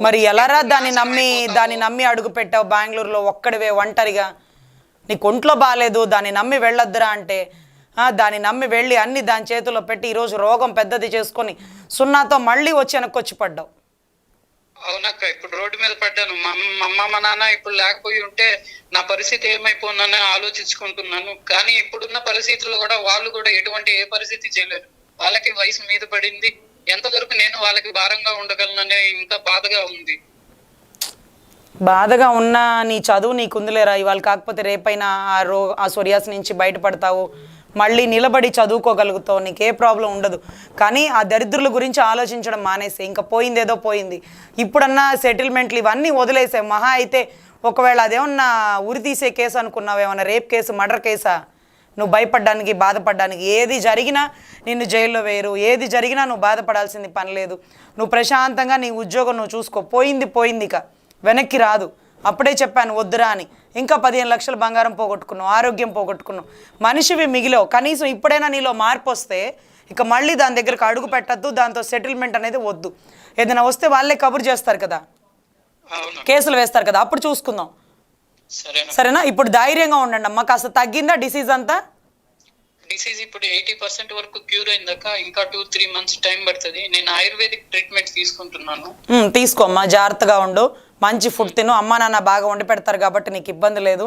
మరి ఎలారా ఎప్పుడు నాశనం అయిపోతావో. దాన్ని నమ్మి అడుగు పెట్టావు బెంగళూరులో ఒక్కడివే ఒంటరిగా? నీకు ఒంట్లో బాగాలేదు, దాన్ని నమ్మి వెళ్ళొద్దురా అంటే దాన్ని నమ్మి వెళ్ళి అన్ని దాని చేతిలో పెట్టి ఈరోజు రోగం పెద్దది చేసుకొని సున్నాతో మళ్ళీ వచ్చి వెనక్కొచ్చి పడ్డావు. అవునక్క, ఇప్పుడు రోడ్డు మీద పడ్డాను. మా అమ్మ మా నాన్న ఇప్పుడు లేకపోయి ఉంటే నా పరిస్థితి ఏమైపోయిందని ఆలోచించుకుంటున్నాను. కానీ ఇప్పుడున్న పరిస్థితుల్లో కూడా వాళ్ళు కూడా ఎటువంటి ఏ పరిస్థితి చేయలేరు. వాళ్ళకి వయసు మీద పడింది. ఎంతవరకు నేను వాళ్ళకి భారంగా ఉండగలననే ఇంకా బాధగా ఉంది. బాధగా ఉన్నా నీ చదువు నీకుందిలేరా, ఇవాళ కాకపోతే రేపైనా ఆ సొరియాస్ నుంచి బయటపడతావు, మళ్ళీ నిలబడి చదువుకోగలుగుతావు, నీకే ప్రాబ్లం ఉండదు. కానీ ఆ దరిద్రుల గురించి ఆలోచించడం మానేసే, ఇంకా పోయిందేదో పోయింది. ఇప్పుడన్నా సెటిల్మెంట్లు ఇవన్నీ వదిలేసే. మహా అయితే ఒకవేళ అదేమన్నా ఉరి తీసే కేసు అనుకున్నావు, ఏమన్నా రేప్ కేసు, మర్డర్ కేసా? నువ్వు భయపడ్డానికి బాధపడ్డానికి? ఏది జరిగినా నిన్ను జైల్లో వేయరు, ఏది జరిగినా నువ్వు బాధపడాల్సింది పని లేదు. నువ్వు ప్రశాంతంగా నీ ఉద్యోగం నువ్వు చూసుకో. పోయింది పోయింది, ఇక వెనక్కి రాదు. అప్పుడే చెప్పాను వద్దురా అని. ఇంకా 15 లక్షలు బంగారం పోగొట్టుకున్నావు, ఆరోగ్యం పోగొట్టుకున్నావు, మనిషివి మిగిలావు. కనీసం ఇప్పుడైనా నీలో మార్పు వస్తే ఇక మళ్ళీ దాని దగ్గరకు అడుగు పెట్టద్దు, దాంతో సెటిల్మెంట్ అనేది వద్దు. ఏదైనా వస్తే వాళ్ళే కబురు చేస్తారు కదా, కేసులు వేస్తారు కదా, అప్పుడు చూసుకుందాం. సరేనా? ఇప్పుడు ధైర్యంగా ఉండండి అమ్మా. కాస్త తగ్గిందా డిసీజ్ అంతా? డిసీజ్ ఇప్పుడు 80% వరకు క్యూర్ అయిందాక ఇంకా 2-3 మంత్స్ టైం పడుతుంది. నేను ఆయుర్వేదిక్ ట్రీట్మెంట్ తీసుకుంటున్నాను. తీసుకోమ్మా, జాగ్రత్తగా ఉండు, మంచి ఫుడ్ తిను. అమ్మా నాన్న బాగా వండి పెడతారు కాబట్టి నీకు ఇబ్బంది లేదు.